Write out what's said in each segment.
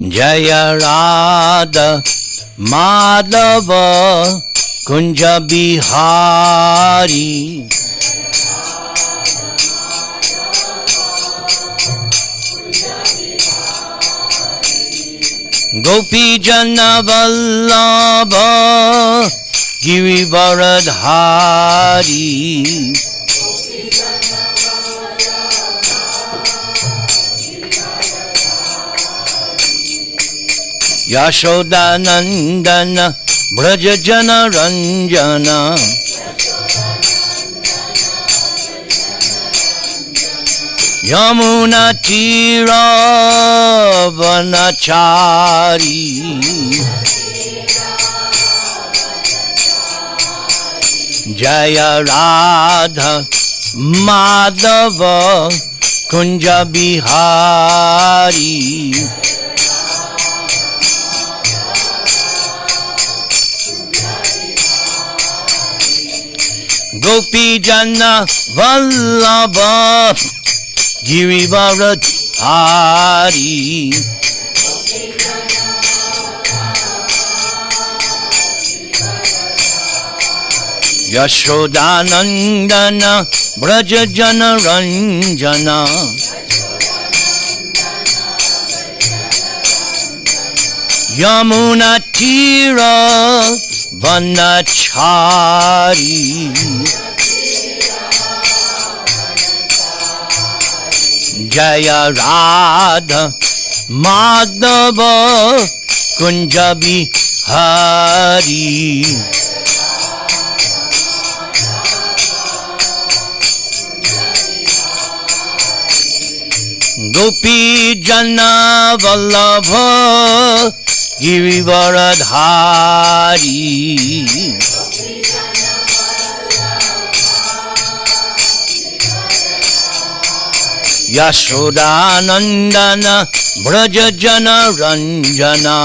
Jaya Radha Madhava Kunja Bihari. Gopi Jana Vallabha Girivaradhari. Yashoda Nandana Braja Jana Ranjana. Yamuna Tira Vanachari. Jaya Radha Madhava Kunja Bihari. Gopi Jana Vallabha Girivaradhari. Yashodanandana Braja Jana Ranjana. Yamuna Tira Vanachari. Jaya Radha Madhava Kunja Bihari. Gopi Jana Vallabha Girivaradhari. Yashodanandana Braja Jana Ranjana.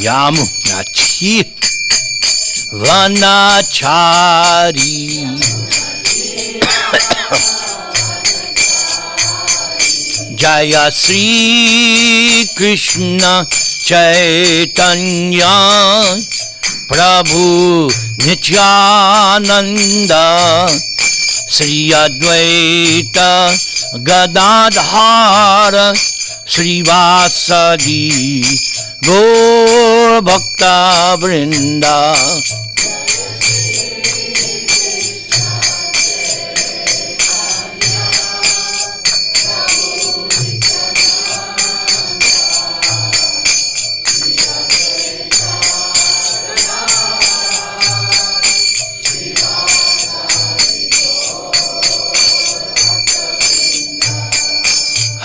Yamuna Tira Vanachari. Jaya Sri Krishna Chaitanya Prabhu Nityananda Sri Advaita Gadadhara Srivasadi Gaur Bhakta Vrinda.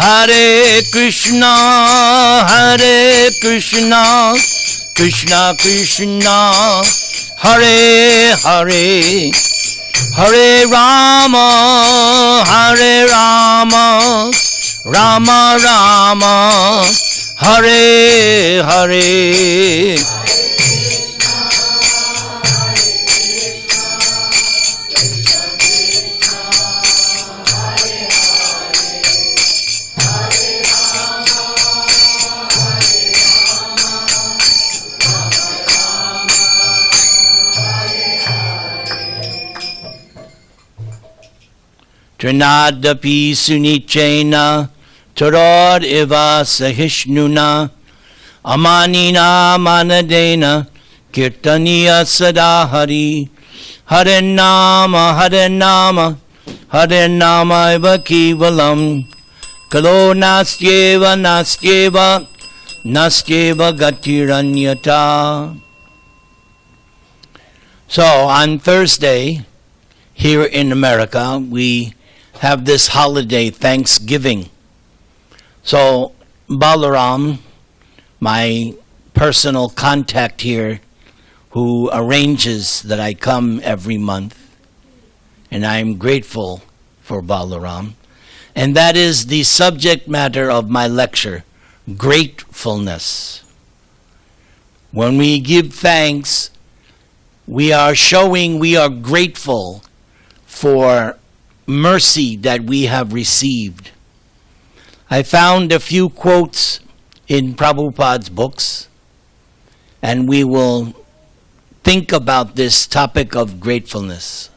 Hare Krishna, Krishna Krishna, Hare Hare, Hare Rama, Rama Rama, Hare Hare. Trinadapi Sunichena Tarod Iva Sahishnuna Amanina Manadena Kirtaniya Sadahari. Hare Nama Eva Kevalam Kalo Nastyeva Gatiranyata. So on Thursday here in America we have this holiday, Thanksgiving. So Balaram, my personal contact here, who arranges that I come every month, and I'm grateful for Balaram, and that is the subject matter of my lecture, gratefulness. When we give thanks, we are showing we are grateful for mercy that we have received. I found a few quotes in Prabhupada's books, and we will think about this topic of gratefulness.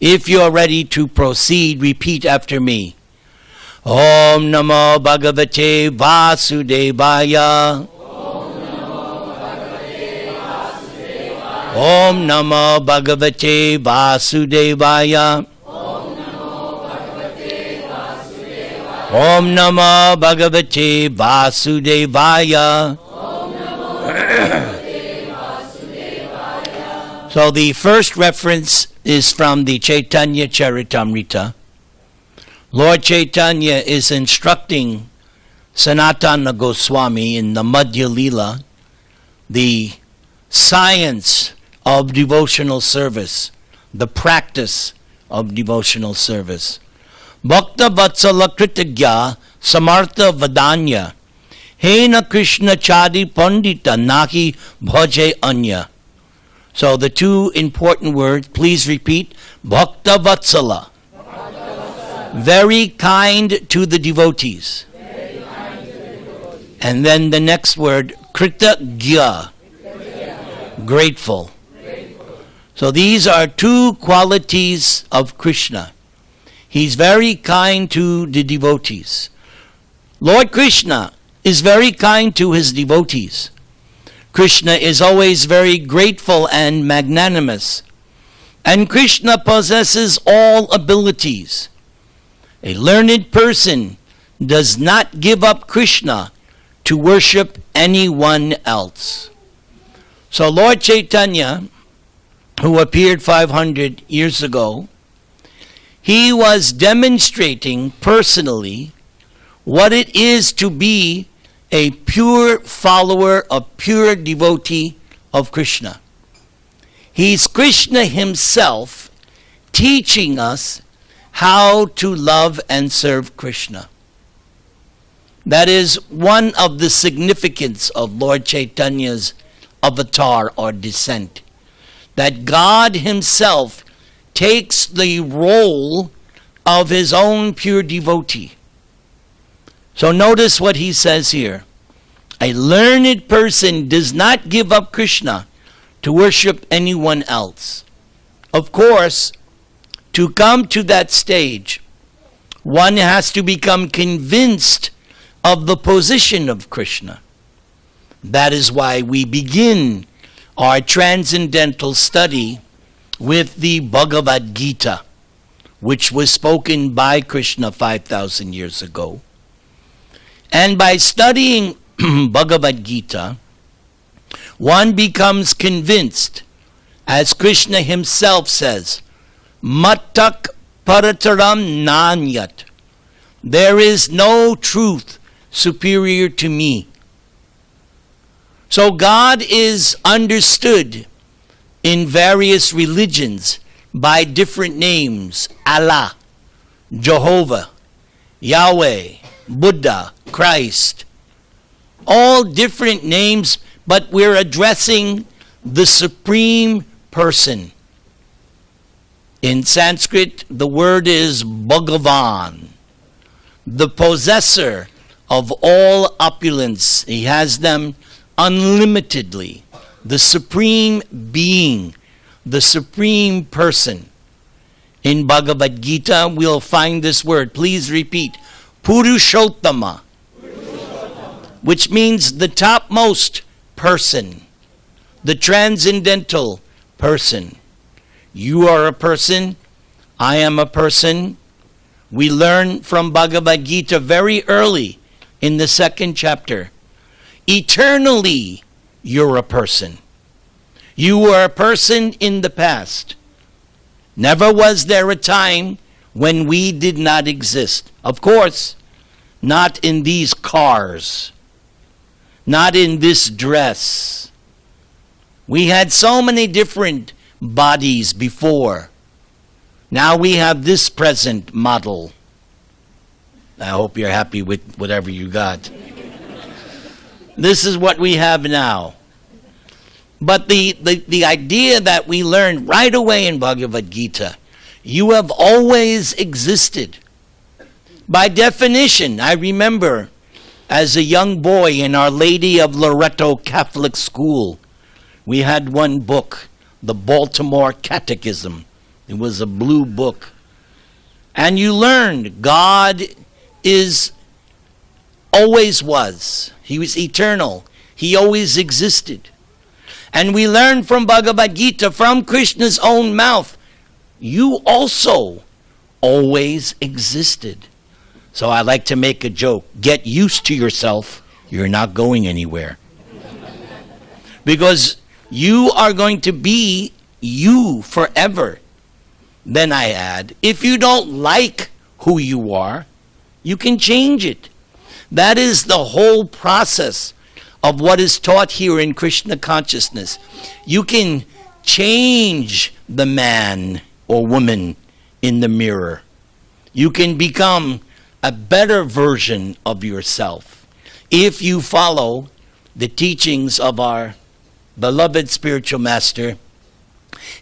If you are ready to proceed, repeat after me. Om Namo Bhagavate Vasudevaya. Om Namo Bhagavate Vasudevaya. Om Namo Bhagavate Vasudevaya. So the first reference is from the Chaitanya Charitamrita. Lord Chaitanya is instructing Sanatana Goswami in the Madhya Lila the science of devotional service, the practice of devotional service. Bhakta Vatsala Kritagya Samartha Vadanya Hena Krishna Chadi Pandita Naki Bhaje Anya. So the two important words, please repeat. Bhakta Vatsala. Very kind to the devotees. And then the next word, Kritagya. Grateful. So these are two qualities of Krishna. He's very kind to the devotees. Lord Krishna is very kind to his devotees. Krishna is always very grateful and magnanimous. And Krishna possesses all abilities. A learned person does not give up Krishna to worship anyone else. So Lord Chaitanya, who appeared 500 years ago, he was demonstrating personally what it is to be a pure follower, a pure devotee of Krishna. He's Krishna himself teaching us how to love and serve Krishna. That is one of the significance of Lord Chaitanya's avatar or descent. That God himself takes the role of his own pure devotee. So notice what he says here. A learned person does not give up Krishna to worship anyone else. Of course, to come to that stage, one has to become convinced of the position of Krishna. That is why we begin our transcendental study with the Bhagavad Gita, which was spoken by Krishna 5,000 years ago. And by studying Bhagavad Gita, one becomes convinced, as Krishna himself says, Mattak parataram nanyat. There is no truth superior to me. So God is understood in various religions by different names. Allah, Jehovah, Yahweh, Buddha, Christ. All different names, but we're addressing the supreme person. In Sanskrit, the word is Bhagavan, the possessor of all opulence. He has them unlimitedly. The supreme being, the supreme person. In Bhagavad Gita, we'll find this word. Please repeat. Purushottama, which means the topmost person, the transcendental person. You are a person, I am a person. We learn from Bhagavad Gita very early in the 2nd chapter. Eternally, you're a person. You were a person in the past. Never was there a time when we did not exist. Of course, not in these cars, not in this dress. We had so many different bodies before. Now we have this present model. I hope you're happy with whatever you got. This is what we have now. But the idea that we learned right away in Bhagavad Gita, You have always existed. By definition, I remember as a young boy in Our Lady of Loretto Catholic School, we had one book, the Baltimore Catechism. It was a blue book. And you learned God always was. He was eternal. He always existed. And we learned from Bhagavad Gita, from Krishna's own mouth, you also always existed. So I like to make a joke. Get used to yourself. You're not going anywhere. Because you are going to be you forever. Then I add, if you don't like who you are, you can change it. That is the whole process of what is taught here in Krishna consciousness. You can change the man or woman in the mirror. You can become a better version of yourself if you follow the teachings of our beloved spiritual master,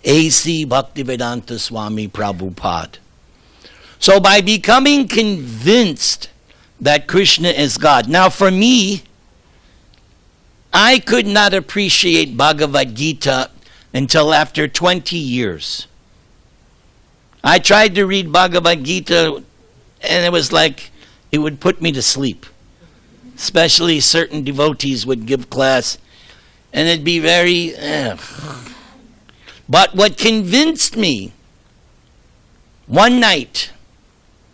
A.C. Bhaktivedanta Swami Prabhupada. So by becoming convinced that Krishna is God. Now for me, I could not appreciate Bhagavad Gita until after 20 years. I tried to read Bhagavad Gita and it was like it would put me to sleep. Especially certain devotees would give class and it'd be very... But what convinced me, one night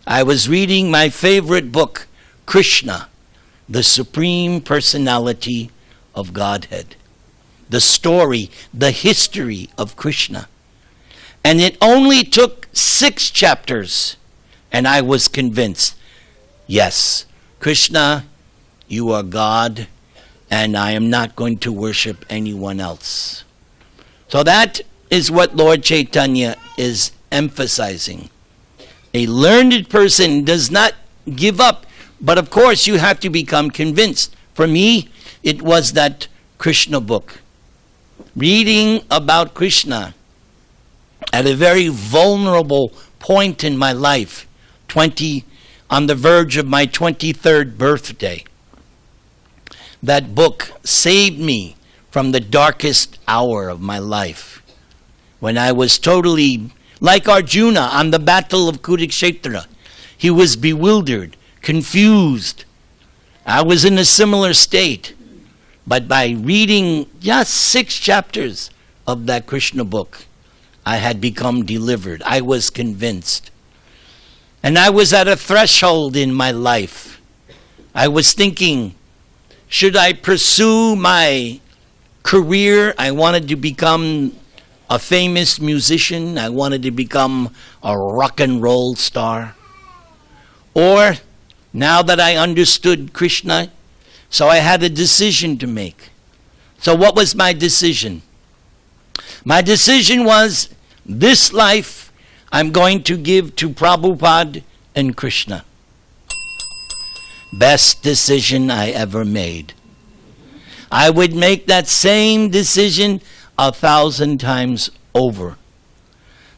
I was reading my favorite book, Krishna, the Supreme Personality of Godhead. The story, the history of Krishna. And it only took 6 chapters, and I was convinced, yes, Krishna, you are God, and I am not going to worship anyone else. So that is what Lord Chaitanya is emphasizing. A learned person does not give up, but of course you have to become convinced. For me, it was that Krishna book. Reading about Krishna at a very vulnerable point in my life, on the verge of my 23rd birthday. That book saved me from the darkest hour of my life, when I was totally like Arjuna on the battle of Kurukshetra. He was bewildered, confused. I was in a similar state. But by reading just 6 chapters of that Krishna book, I had become delivered. I was convinced. And I was at a threshold in my life. I was thinking, should I pursue my career? I wanted to become a famous musician. I wanted to become a rock and roll star. Or, now that I understood Krishna, so I had a decision to make. So what was my decision? My decision was, this life I'm going to give to Prabhupada and Krishna. Best decision I ever made. I would make that same decision 1,000 times over.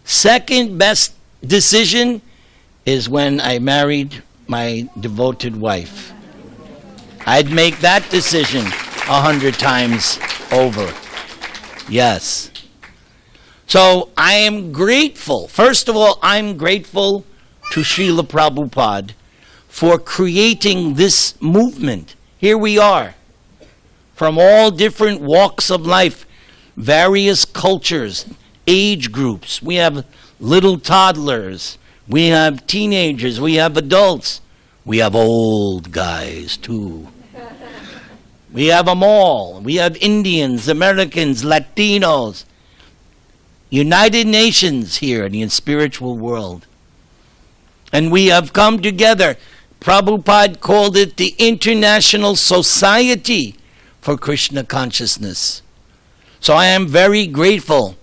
Second best decision is when I married my devoted wife. I'd make that decision 100 times over. Yes. So I am grateful. First of all, I'm grateful to Srila Prabhupada for creating this movement. Here we are, from all different walks of life, various cultures, age groups. We have little toddlers, we have teenagers, we have adults, we have old guys too. We have them all. We have Indians, Americans, Latinos, United Nations here in the spiritual world. And we have come together. Prabhupada called it the International Society for Krishna Consciousness. So I am very grateful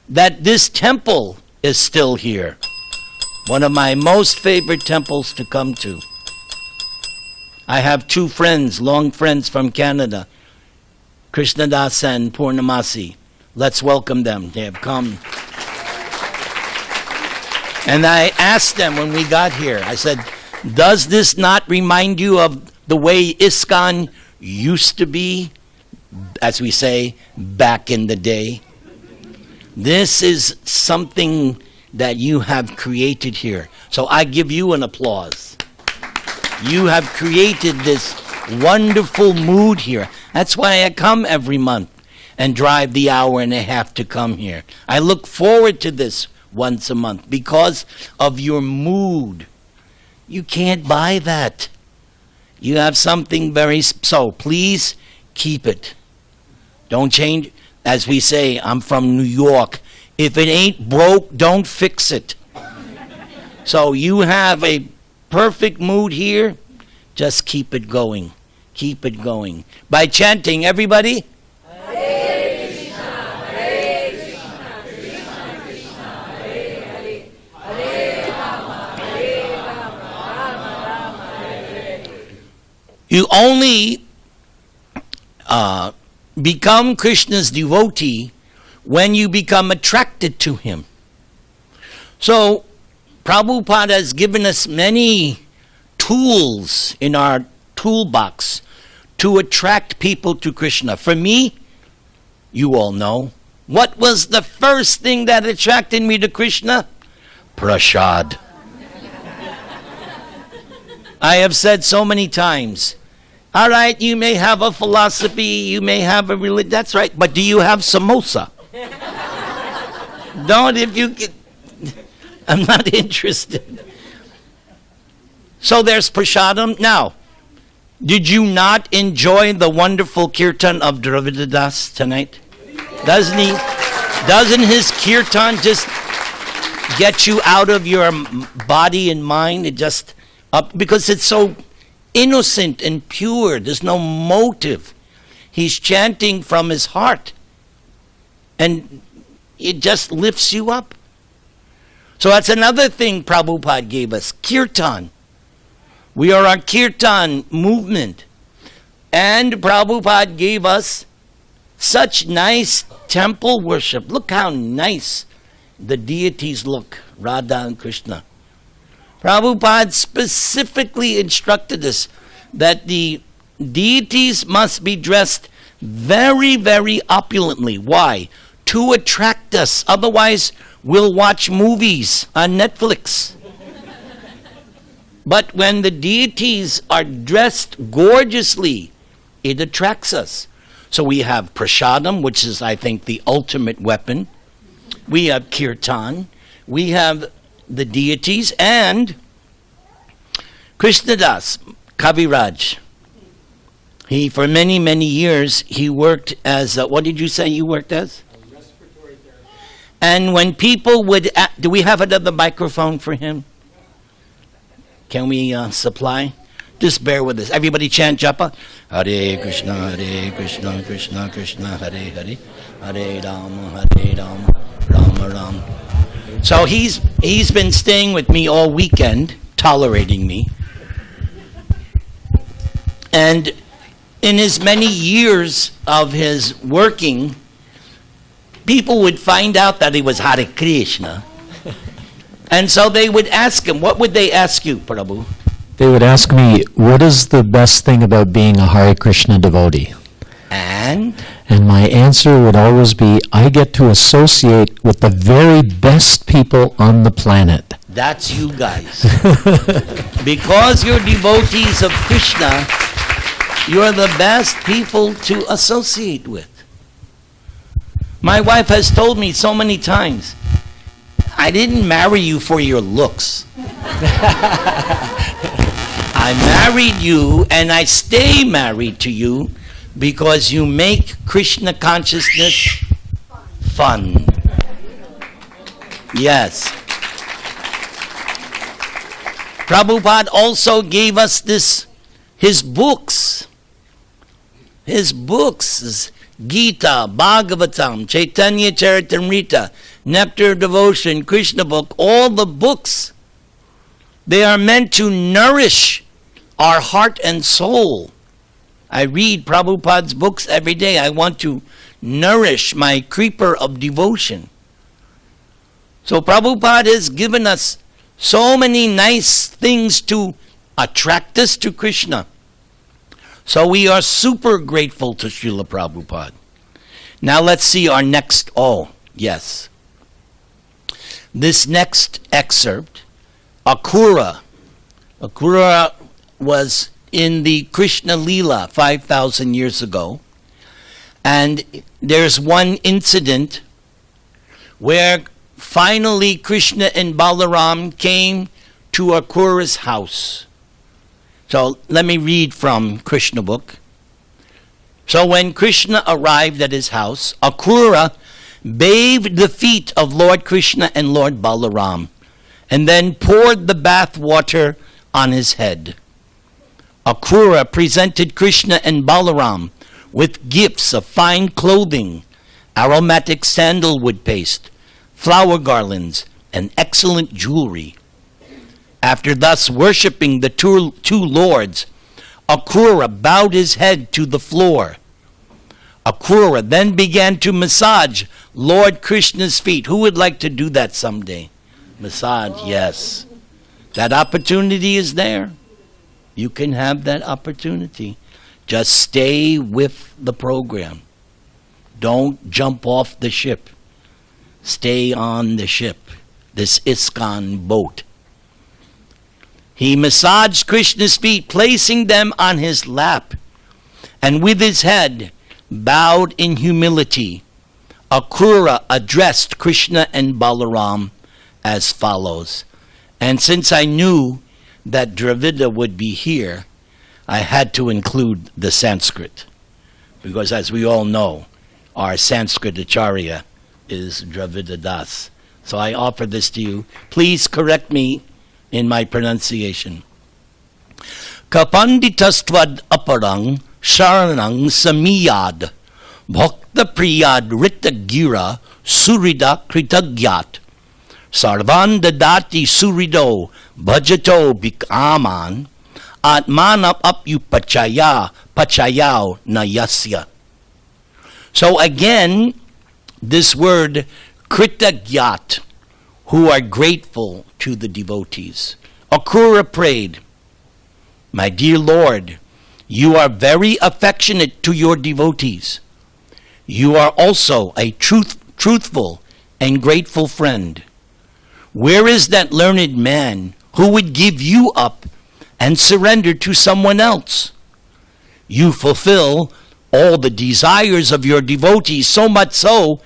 that this temple is still here. One of my most favorite temples to come to. I have 2 friends, long friends from Canada, Krishna Dasa and Purnamasi. Let's welcome them. They have come. And I asked them when we got here, I said, does this not remind you of the way ISKCON used to be, as we say, back in the day? This is something that you have created here. So I give you an applause. You have created this wonderful mood here. That's why I come every month and drive the hour and a half to come here. I look forward to this once a month because of your mood. You can't buy that. You have something so please keep it. Don't change. As we say, I'm from New York. If it ain't broke, don't fix it. So you have a perfect mood here. Just keep it going. Keep it going. By chanting, everybody. Hare Krishna, Hare Krishna, Krishna Krishna, Hare Hare, Hare Rama, Hare Rama, Rama Rama, Hare Hare. You only become Krishna's devotee when you become attracted to him. So, Prabhupada has given us many tools in our toolbox to attract people to Krishna. For me, you all know, what was the first thing that attracted me to Krishna? Prasad. I have said so many times, all right, you may have a philosophy, you may have a religion, that's right, but do you have samosa? Don't, if you get, I'm not interested. So there's prasadam. Now, did you not enjoy the wonderful kirtan of Dravida Das tonight? Doesn't he? Doesn't his kirtan just get you out of your body and mind? It just up because it's so innocent and pure. There's no motive. He's chanting from his heart. And it just lifts you up. So that's another thing Prabhupada gave us, kirtan. We are a kirtan movement. And Prabhupada gave us such nice temple worship. Look how nice the deities look, Radha and Krishna. Prabhupada specifically instructed us that the deities must be dressed very, very opulently. Why? To attract us. Otherwise, we'll watch movies on Netflix. But when the deities are dressed gorgeously, it attracts us. So we have prasadam, which is, I think, the ultimate weapon. We have kirtan. We have the deities, and Krishnadas, Kaviraj. He, for many, many years, he worked as, what did you say you worked as? A respiratory therapist. And when people would, do we have another microphone for him? Can we supply? Just bear with us. Everybody chant japa. Hare Krishna, Krishna Krishna, Hare Hare, Hare Rama, Rama Rama. So he's been staying with me all weekend, tolerating me. And in his many years of his working, people would find out that he was Hare Krishna. And so they would ask him, what would they ask you, Prabhu? They would ask me, what is the best thing about being a Hare Krishna devotee? And my answer would always be, I get to associate with the very best people on the planet. that's you guys. Because you're devotees of Krishna, you're the best people to associate with. My wife has told me so many times, I didn't marry you for your looks. I married you and I stay married to you because you make Krishna consciousness fun. Yes. Prabhupada also gave us his books. His books, Gita, Bhagavatam, Chaitanya Charitamrita, Nectar Devotion, Krishna book, all the books. They are meant to nourish our heart and soul. I read Prabhupada's books every day. I want to nourish my creeper of devotion. So Prabhupada has given us so many nice things to attract us to Krishna. So we are super grateful to Srila Prabhupada. Now let's see our next, yes. This next excerpt, Akrura. Akrura was in the Krishna Leela 5,000 years ago. And there's one incident where finally Krishna and Balaram came to Akrura's house. So let me read from Krishna book. So when Krishna arrived at his house, Akrura bathed the feet of Lord Krishna and Lord Balaram, and then poured the bath water on his head. Akrura presented Krishna and Balaram with gifts of fine clothing, aromatic sandalwood paste, flower garlands, and excellent jewelry. After thus worshipping the two lords, Akrura bowed his head to the floor. Akrura then began to massage Lord Krishna's feet. Who would like to do that someday? Massage, yes. That opportunity is there. You can have that opportunity. Just stay with the program. Don't jump off the ship. Stay on the ship, this ISKCON boat. He massaged Krishna's feet, placing them on his lap, and with his head bowed in humility, Akrura addressed Krishna and Balaram as follows. And since I knew that Dravida would be here, I had to include the Sanskrit, because as we all know, our Sanskrit Acharya is Dravida Das. So I offer this to you. Please correct me in my pronunciation. Kapanditastvad aparang sharanang samiyad bhakta priyad ritagira surida kritagyat sarvan dadati surido bhajato bikaman atmanap apyupachaya pachayao nayasya. So again, this word kritagyat, who are grateful to the devotees. Akrura prayed, "My dear Lord, you are very affectionate to your devotees. You are also a truthful and grateful friend. Where is that learned man who would give you up and surrender to someone else? You fulfill all the desires of your devotees, so much so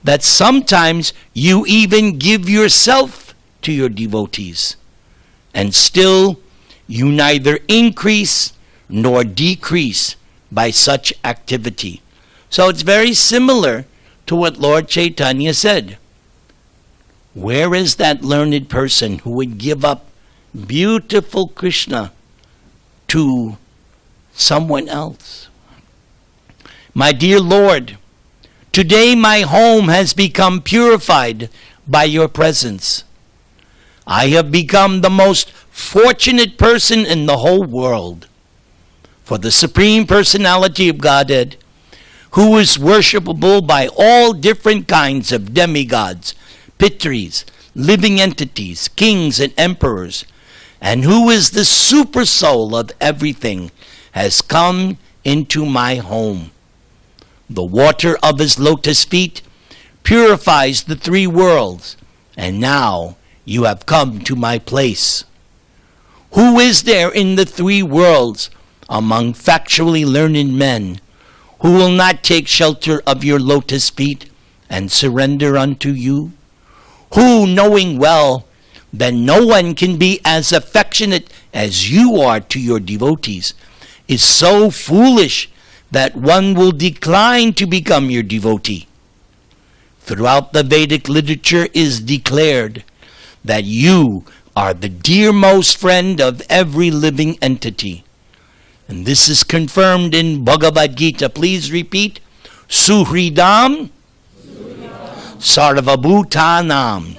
that sometimes you even give yourself to your devotees, and still you neither increase nor decrease by such activity." So it's very similar to what Lord Chaitanya said. Where is that learned person who would give up beautiful Krishna to someone else? My dear Lord, today my home has become purified by your presence. I have become the most fortunate person in the whole world. For the Supreme Personality of Godhead, who is worshipable by all different kinds of demigods, pitris, living entities, kings and emperors, and who is the super soul of everything, has come into my home. The water of his lotus feet purifies the three worlds, and now you have come to my place. Who is there in the three worlds among factually learned men who will not take shelter of your lotus feet and surrender unto you? Who, knowing well that no one can be as affectionate as you are to your devotees, is so foolish that one will decline to become your devotee? Throughout the Vedic literature is declared that you are the dearmost friend of every living entity. And this is confirmed in Bhagavad Gita. Please repeat. Suhridam Sarvabhutanam.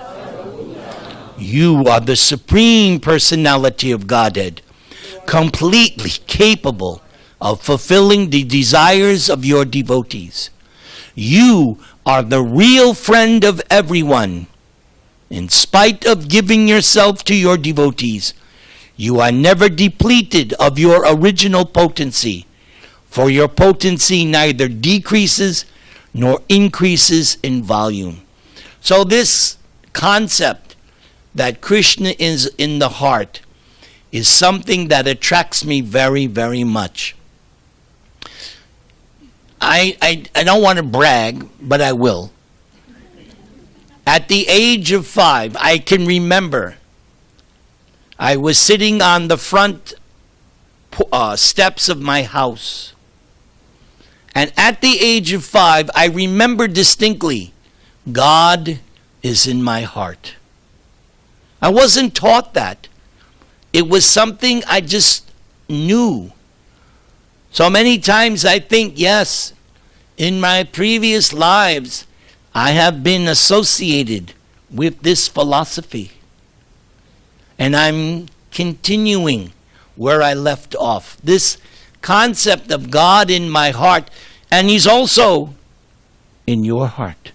You are the Supreme Personality of Godhead, completely capable of fulfilling the desires of your devotees. You are the real friend of everyone. In spite of giving yourself to your devotees, you are never depleted of your original potency, for your potency neither decreases nor increases in volume. So this concept that Krishna is in the heart is something that attracts me very, very much. I don't want to brag, but I will. At the age of 5, I can remember I was sitting on the front steps of my house. And at the age of 5, I remember distinctly, God is in my heart. I wasn't taught that. It was something I just knew. So many times I think, yes, in my previous lives, I have been associated with this philosophy. And I'm continuing where I left off. This concept of God in my heart, and He's also in your heart.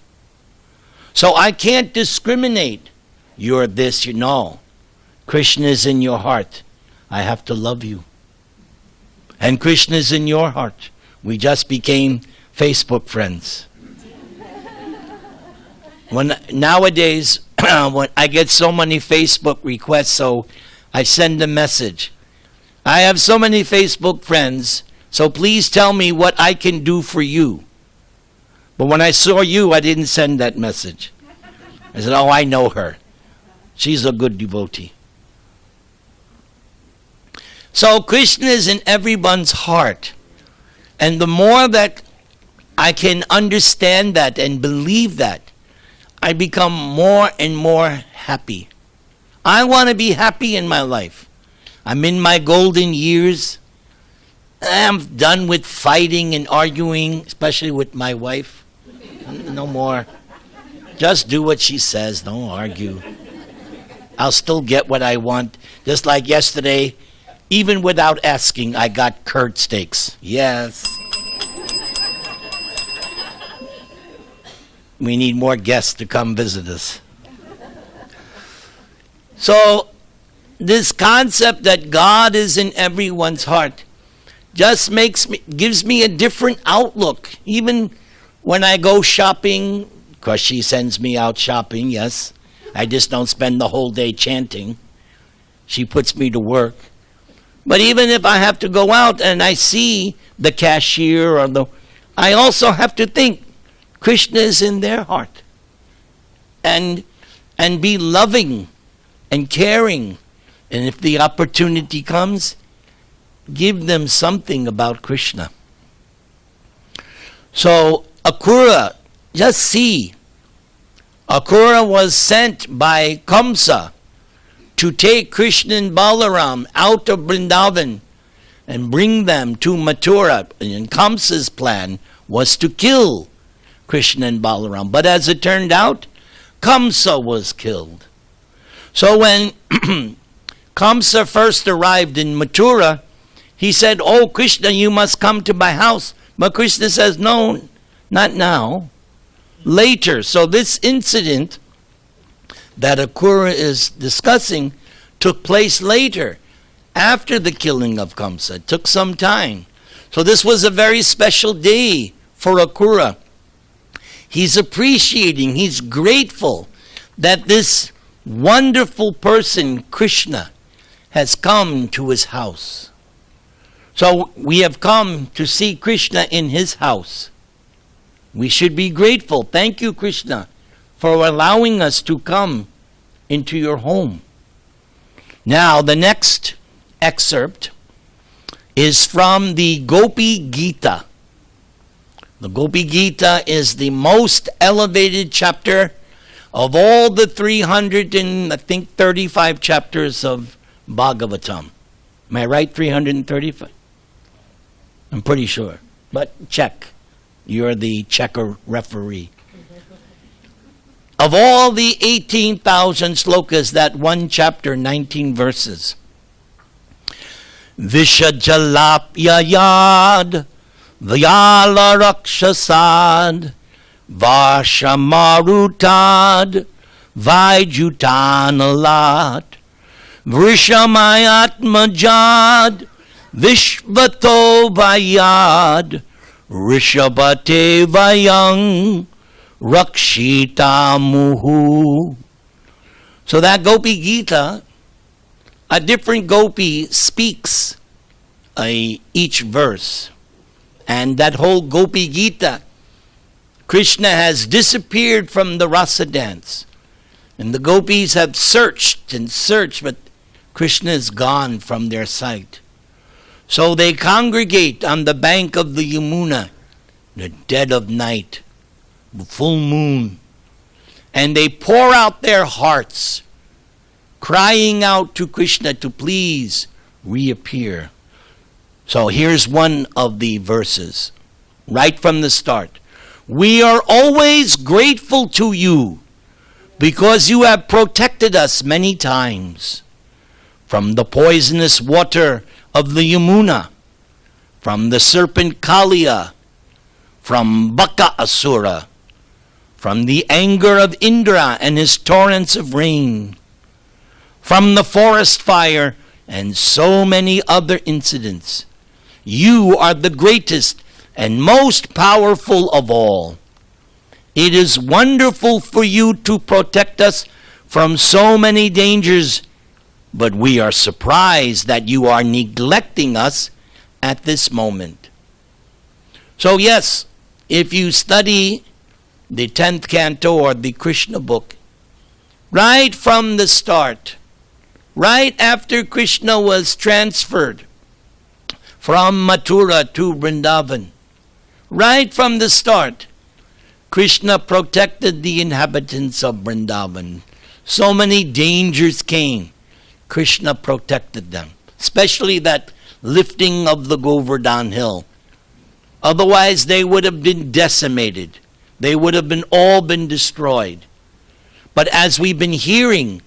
So I can't discriminate. You're this, you know. Krishna is in your heart. I have to love you. And Krishna is in your heart. We just became Facebook friends. Nowadays, when I get so many Facebook requests, so I send a message. I have so many Facebook friends, so please tell me what I can do for you. But when I saw you, I didn't send that message. I said, oh, I know her. She's a good devotee. So Krishna is in everyone's heart. And the more that I can understand that and believe that, I become more and more happy. I want to be happy in my life. I'm in my golden years. I'm done with fighting and arguing, especially with my wife. No more. Just do what she says. Don't argue. I'll still get what I want. Just like yesterday, even without asking, I got curd steaks. Yes. We need more guests to come visit us. So, this concept that God is in everyone's heart just gives me a different outlook. Even when I go shopping, because she sends me out shopping, yes. I just don't spend the whole day chanting. She puts me to work. But even if I have to go out and I see the cashier I also have to think, Krishna is in their heart. And be loving and caring. And if the opportunity comes, give them something about Krishna. So, Akrura, just see. Akrura was sent by Kamsa to take Krishna and Balaram out of Vrindavan and bring them to Mathura. And Kamsa's plan was to kill Krishna and Balaram. But as it turned out, Kamsa was killed. So when Kamsa first arrived in Mathura, he said, oh, Krishna, you must come to my house. But Krishna says, no, not now. Later. So this incident that Akrura is discussing took place later, after the killing of Kamsa. It took some time. So this was a very special day for Akrura. He's appreciating, he's grateful that this wonderful person, Krishna, has come to his house. So we have come to see Krishna in his house. We should be grateful. Thank you, Krishna, for allowing us to come into your home. Now, the next excerpt is from the Gopi Gita. The Gopi Gita is the most elevated chapter of all the 335 chapters of Bhagavatam. Am I right? 335? I'm pretty sure. But check. You're the checker referee. Of all the 18,000 slokas, that one chapter, 19 verses. Vishajalapyayad Vyala Rakshasad Vashamarutad Vajutanalat, Vrishamayatmajad, Vishvato Vayad, Rishabhate Vayang, Rakshita Muhu. So that Gopi Gita, a different Gopi speaks each verse. And that whole Gopi Gita, Krishna has disappeared from the rasa dance. And the gopis have searched and searched, but Krishna is gone from their sight. So they congregate on the bank of the Yamuna, the dead of night, the full moon, and they pour out their hearts, crying out to Krishna to please reappear. So here's one of the verses, right from the start. We are always grateful to you because you have protected us many times from the poisonous water of the Yamuna, from the serpent Kaliya, from Baka Asura, from the anger of Indra and his torrents of rain, from the forest fire and so many other incidents. You are the greatest and most powerful of all. It is wonderful for you to protect us from so many dangers, but we are surprised that you are neglecting us at this moment. So yes, if you study the 10th canto or the Krishna book, right from the start, right after Krishna was transferred from Mathura to Vrindavan, right from the start, Krishna protected the inhabitants of Vrindavan. So many dangers came. Krishna protected them, especially that lifting of the Govardhan hill. Otherwise, they would have been decimated. They would have all been destroyed. But as we've been hearing,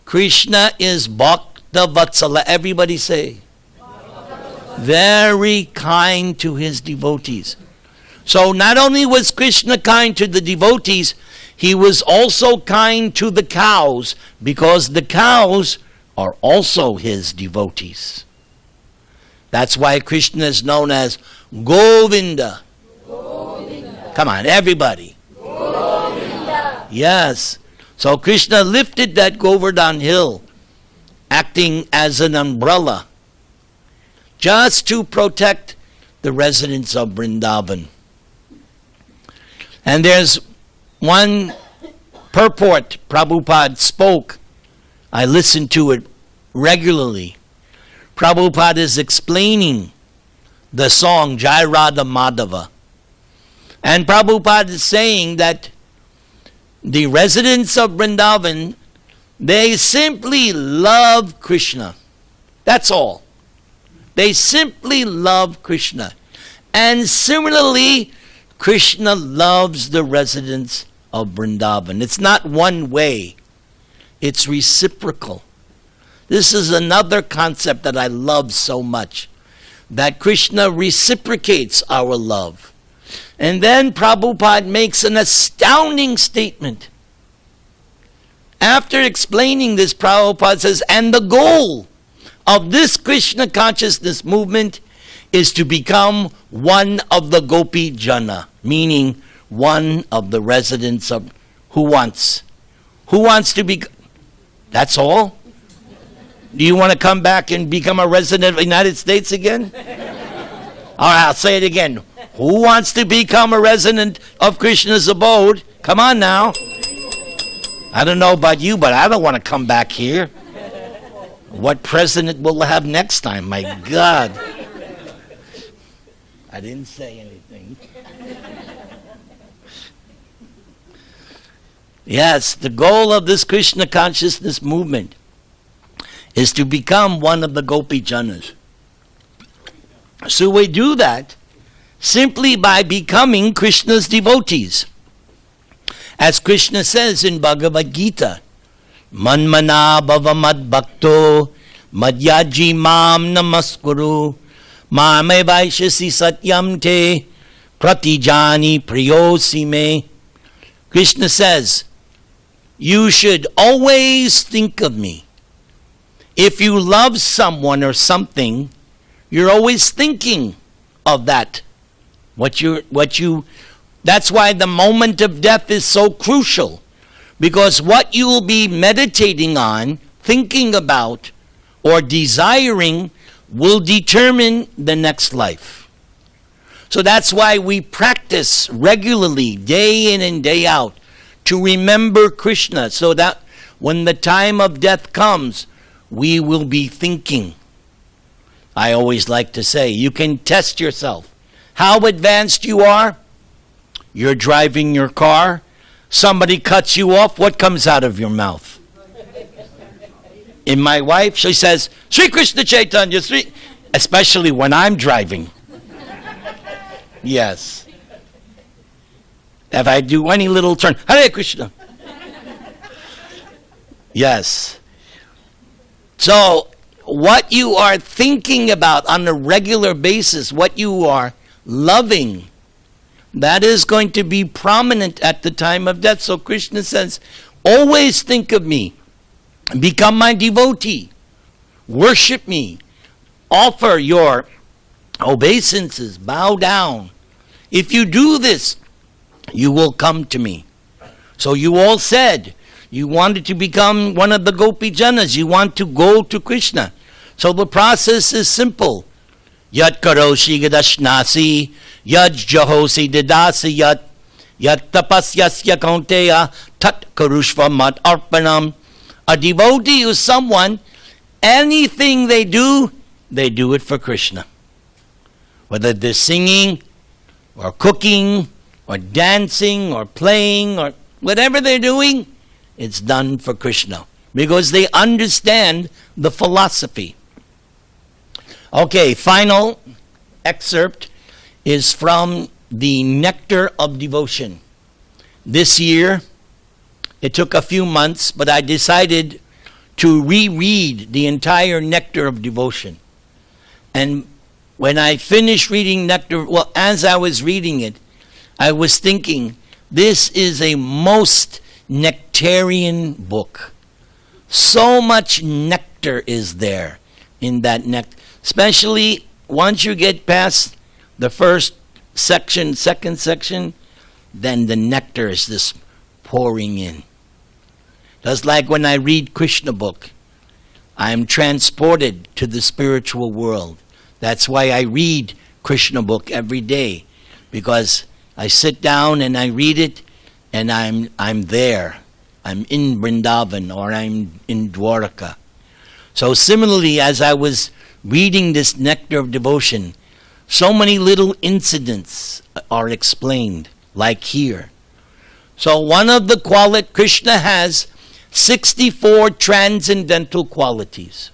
Krishna is Bhakta Vatsala. Everybody say, very kind to his devotees. So not only was Krishna kind to the devotees, he was also kind to the cows, because the cows are also his devotees. That's why Krishna is known as Govinda. Govinda. Come on, everybody. Govinda. Yes. So Krishna lifted that Govardhan hill, acting as an umbrella, just to protect the residents of Vrindavan. And there's one purport Prabhupada spoke. I listen to it regularly. Prabhupada is explaining the song Jai Radha Madhava. And Prabhupada is saying that the residents of Vrindavan, they simply love Krishna. That's all. They simply love Krishna. And similarly, Krishna loves the residents of Vrindavan. It's not one way. It's reciprocal. This is another concept that I love so much, that Krishna reciprocates our love. And then Prabhupada makes an astounding statement. After explaining this, Prabhupada says, and the goal of this Krishna consciousness movement is to become one of the Gopi Jana, meaning one of the residents of who wants to be. That's all? Do you want to come back and become a resident of the United States again? All right, I'll say it again. Who wants to become a resident of Krishna's abode? Come on now. I don't know about you, but I don't want to come back here. What president will have next time? My God. I didn't say anything. Yes, the goal of this Krishna consciousness movement is to become one of the Gopi Janas. So we do that simply by becoming Krishna's devotees. As Krishna says in Bhagavad Gita, Manmana bhava mad bhakto madhyaji mam namaskuru mame vaishasi satyam te pratijani priyosi me. Krishna says, you should always think of me. If you love someone or something, you're always thinking of that. That's why the moment of death is so crucial. Because what you will be meditating on, thinking about, or desiring will determine the next life. So that's why we practice regularly, day in and day out, to remember Krishna, so that when the time of death comes, we will be thinking. I always like to say, you can test yourself. How advanced you are? You're driving your car, somebody cuts you off, what comes out of your mouth? In my wife, she says, Sri Krishna Chaitanya, Sri, especially when I'm driving. Yes. If I do any little turn, Hare Krishna. Yes. So, what you are thinking about on a regular basis, what you are loving, that is going to be prominent at the time of death. So Krishna says, always think of me. Become my devotee. Worship me. Offer your obeisances. Bow down. If you do this, you will come to me. So you all said you wanted to become one of the Gopi Janas. You want to go to Krishna. So the process is simple. Yat karoshi gadashnasi, yat jahosi didasi, yat tapasyasya kaunteya, tat karushva mat arpanam. A devotee is someone, anything they do it for Krishna. Whether they're singing, or cooking, or dancing, or playing, or whatever they're doing, it's done for Krishna. Because they understand the philosophy. Okay, final excerpt is from the Nectar of Devotion. This year, it took a few months, but I decided to reread the entire Nectar of Devotion. And when I finished reading Nectar, well, as I was reading it, I was thinking, this is a most nectarian book. So much nectar is there in that nectar. Especially once you get past the first section, second section, then the nectar is just pouring in. Just like when I read Krishna book, I am transported to the spiritual world. That's why I read Krishna book every day, because I sit down and I read it, and I'm there. I'm in Vrindavan, or I'm in Dwaraka. So similarly, as I was reading this Nectar of Devotion, so many little incidents are explained, like here. So one of the Krishna has 64 transcendental qualities.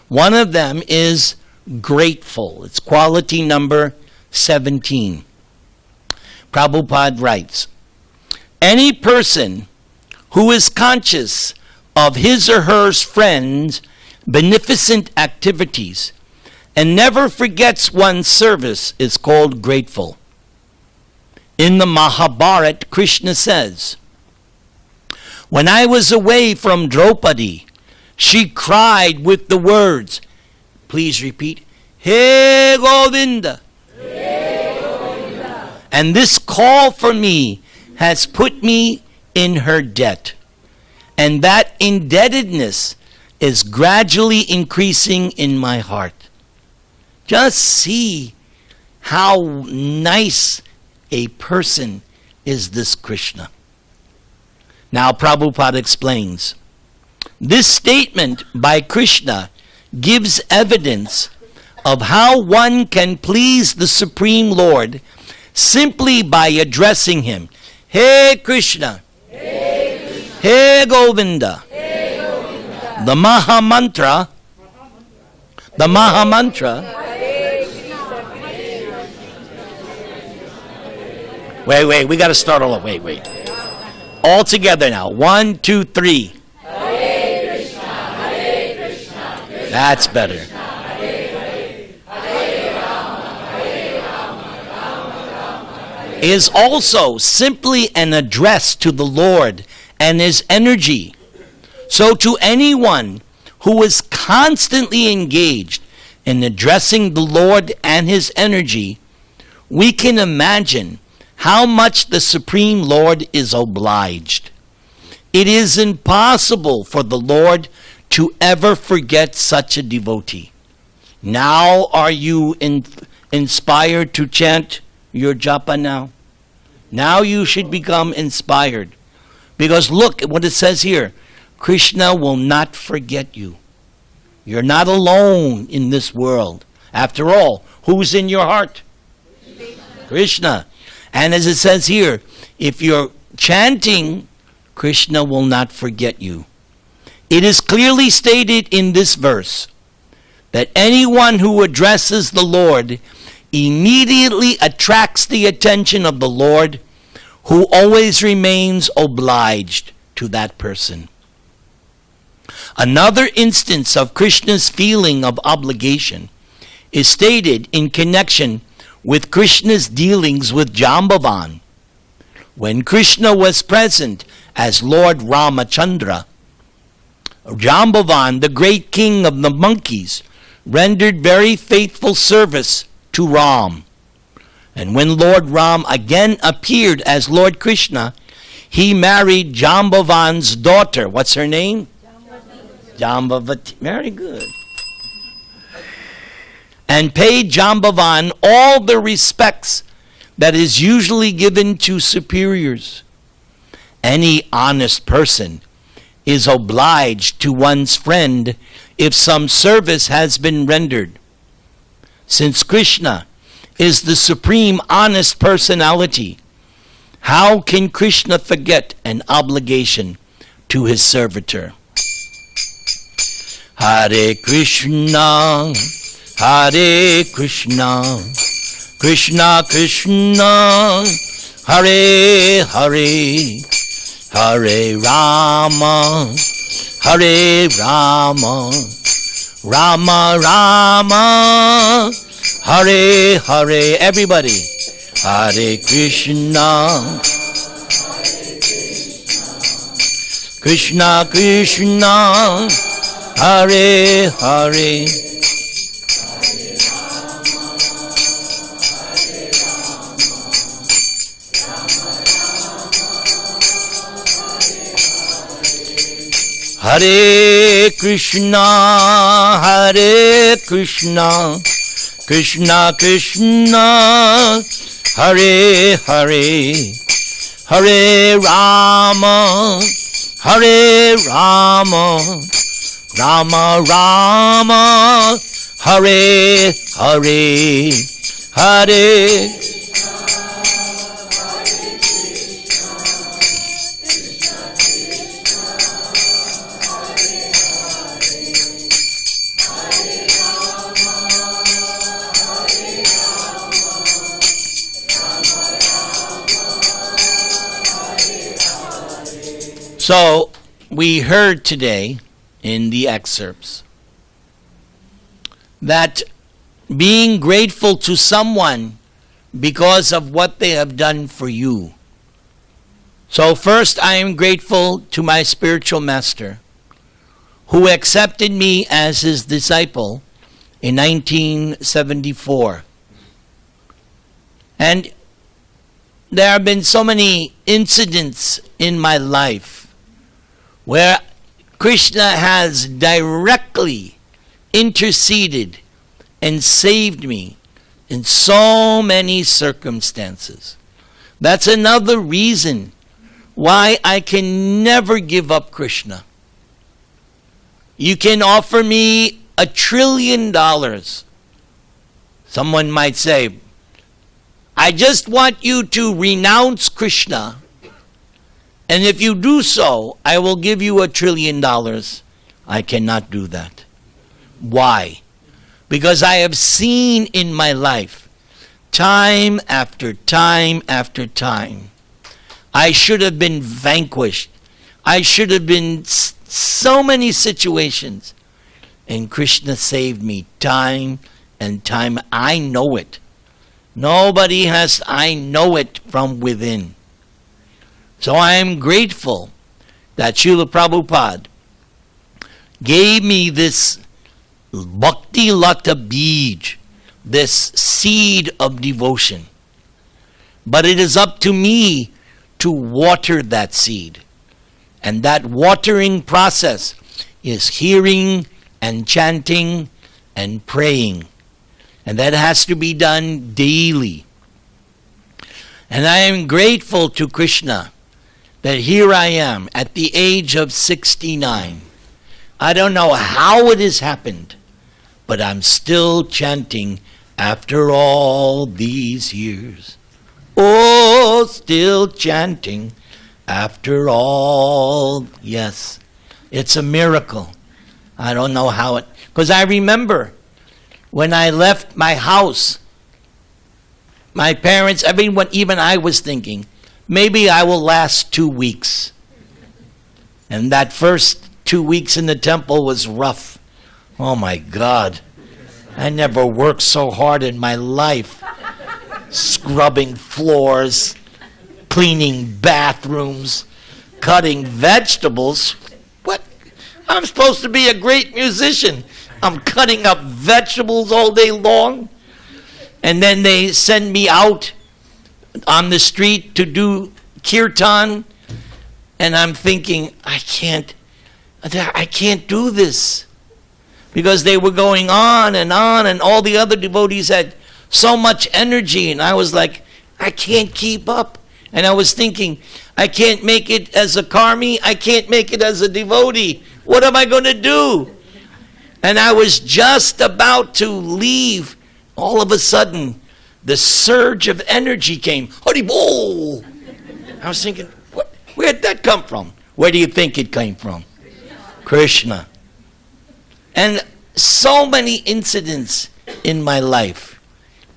One of them is grateful. It's quality number 17. Prabhupada writes, any person who is conscious of his or her friend's beneficent activities and never forgets one's service is called grateful. In the Mahabharata, Krishna says, when I was away from Draupadi, she cried with the words, please repeat, Hey Govinda. Hey Govinda. And this call for me has put me in her debt. And that indebtedness is gradually increasing in my heart. Just see how nice a person is this Krishna. Now Prabhupada explains, this statement by Krishna gives evidence of how one can please the Supreme Lord simply by addressing him. Hey Krishna. Hey Krishna. Hey Govinda. Hey Govinda. The Mahamantra. Wait, we got to start all over. Wait. All together now. 1, 2, 3. Hare Krishna, Hare Krishna, Krishna that's better. Krishna, Hare Hare, Hare Rama, Hare Rama, Rama Rama, Hare is also simply an address to the Lord and His energy. So to anyone who is constantly engaged in addressing the Lord and His energy, we can imagine how much the Supreme Lord is obliged. It is impossible for the Lord to ever forget such a devotee. Now are you inspired to chant your japa now? Now you should become inspired. Because look at what it says here. Krishna will not forget you. You're not alone in this world. After all, who's in your heart? Krishna. And as it says here, if you're chanting, Krishna will not forget you. It is clearly stated in this verse that anyone who addresses the Lord immediately attracts the attention of the Lord, who always remains obliged to that person. Another instance of Krishna's feeling of obligation is stated in connection with Krishna's dealings with Jambavan. When Krishna was present as Lord Ramachandra, Jambavan, the great king of the monkeys, rendered very faithful service to Ram. And when Lord Ram again appeared as Lord Krishna, he married Jambavan's daughter. What's her name? Jambavati. Very good. And paid Jambavan all the respects that is usually given to superiors. Any honest person is obliged to one's friend if some service has been rendered. Since Krishna is the supreme honest personality, how can Krishna forget an obligation to his servitor? Hare Krishna, Hare Krishna, Krishna Krishna, Hare Hare, Hare Rama, Hare Rama, Rama Rama, Hare Hare. Everybody. Hare Krishna, Krishna Krishna, Hare Hare, Hare Krishna, Hare Krishna, Krishna Krishna, Hare Hare, Hare Rama, Hare Rama, Rama Rama, Hare Hare, Hare. So, we heard today in the excerpts that being grateful to someone because of what they have done for you. So first, I am grateful to my spiritual master who accepted me as his disciple in 1974. And there have been so many incidents in my life where Krishna has directly interceded and saved me in so many circumstances. That's another reason why I can never give up Krishna. You can offer me $1 trillion. Someone might say, I just want you to renounce Krishna, and if you do so, I will give you $1 trillion. I cannot do that. Why? Because I have seen in my life, time after time after time, I should have been vanquished. I should have been so many situations. And Krishna saved me time and time. I know it. Nobody has, I know it from within. So I am grateful that Srila Prabhupada gave me this bhakti lata bij, this seed of devotion. But it is up to me to water that seed. And that watering process is hearing and chanting and praying. And that has to be done daily. And I am grateful to Krishna that here I am at the age of 69. I don't know how it has happened, but I'm still chanting after all these years. Oh, still chanting after all. Yes, it's a miracle. I don't know how it, because I remember when I left my house, my parents, everyone, even I was thinking, maybe I will last 2 weeks. And that first 2 weeks in the temple was rough. Oh my God. I never worked so hard in my life. Scrubbing floors, cleaning bathrooms, cutting vegetables. What? I'm supposed to be a great musician. I'm cutting up vegetables all day long. And then they send me out on the street to do kirtan. And I'm thinking, I can't do this. Because they were going on, and all the other devotees had so much energy, and I was like, I can't keep up. And I was thinking, I can't make it as a karmi, I can't make it as a devotee. What am I going to do? And I was just about to leave. All of a sudden, the surge of energy came. Haribol! I was thinking, where'd that come from? Where do you think it came from? Krishna. And so many incidents in my life.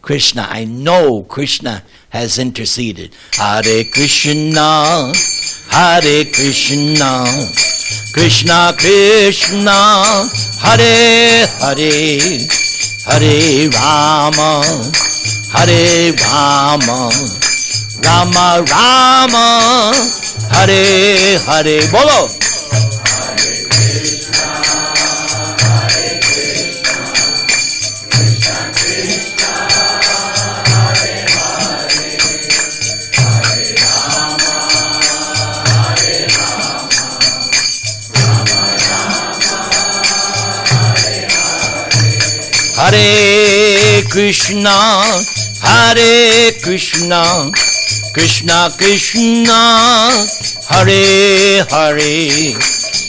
Krishna, I know Krishna has interceded. Hare Krishna, Hare Krishna, Krishna Krishna, Hare Hare, Hare Rama, Hare Rama, Rama Rama, Hare Hare. Bolo! Hare Krishna, Hare Krishna, Krishna Krishna, Hare Hare,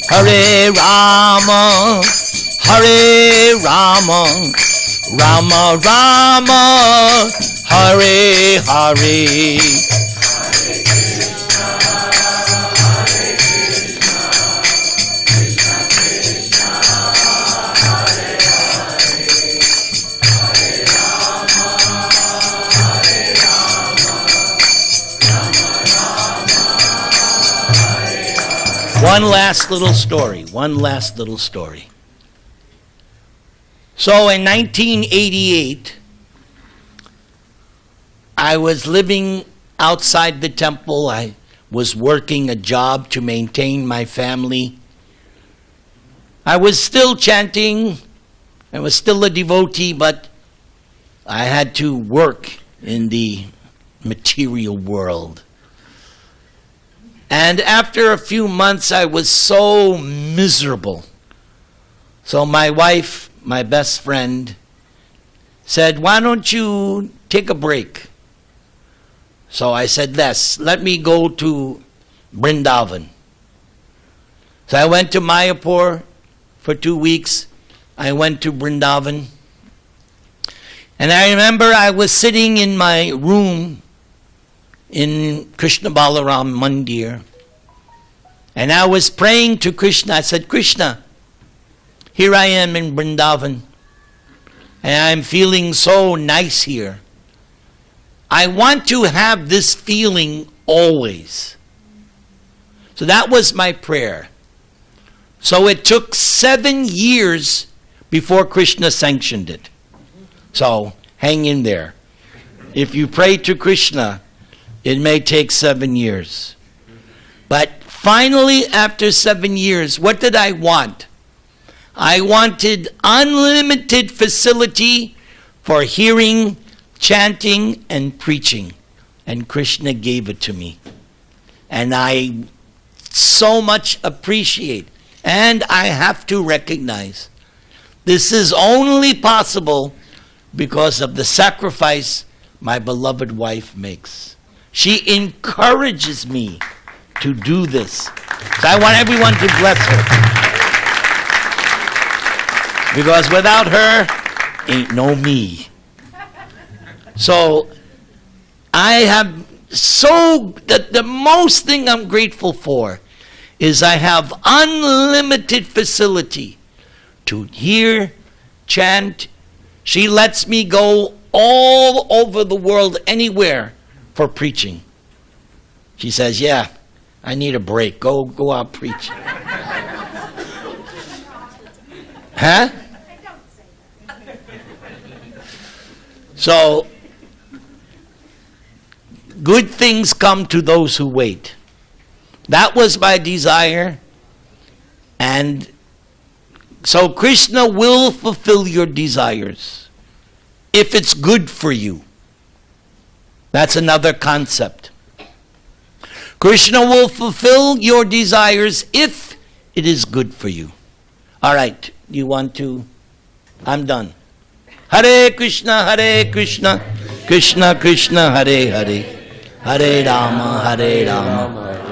Hare Rama, Hare Rama, Rama Rama, Hare Hare. One last little story. So in 1988, I was living outside the temple. I was working a job to maintain my family. I was still chanting. I was still a devotee, but I had to work in the material world. And after a few months, I was so miserable. So my wife, my best friend, said, why don't you take a break? So I said, let me go to Vrindavan. So I went to Mayapur for 2 weeks. I went to Vrindavan. And I remember I was sitting in my room in Krishna Balaram Mandir. And I was praying to Krishna. I said, Krishna, here I am in Vrindavan. And I'm feeling so nice here. I want to have this feeling always. So that was my prayer. So it took 7 years before Krishna sanctioned it. So hang in there. If you pray to Krishna, it may take 7 years. But finally, after 7 years, what did I want? I wanted unlimited facility for hearing, chanting, and preaching. And Krishna gave it to me. And I so much appreciate, and I have to recognize, this is only possible because of the sacrifice my beloved wife makes. She encourages me to do this. So I want everyone to bless her. Because without her, ain't no me. So I have the most thing I'm grateful for is I have unlimited facility to hear, chant. She lets me go all over the world, anywhere, for preaching. She says, yeah, I need a break. Go out preach. Huh? So, good things come to those who wait. That was my desire. And so Krishna will fulfill your desires if it's good for you. That's another concept. Krishna will fulfill your desires if it is good for you. All right, you want to? I'm done. Hare Krishna, Krishna Krishna, Hare Hare, Hare Rama,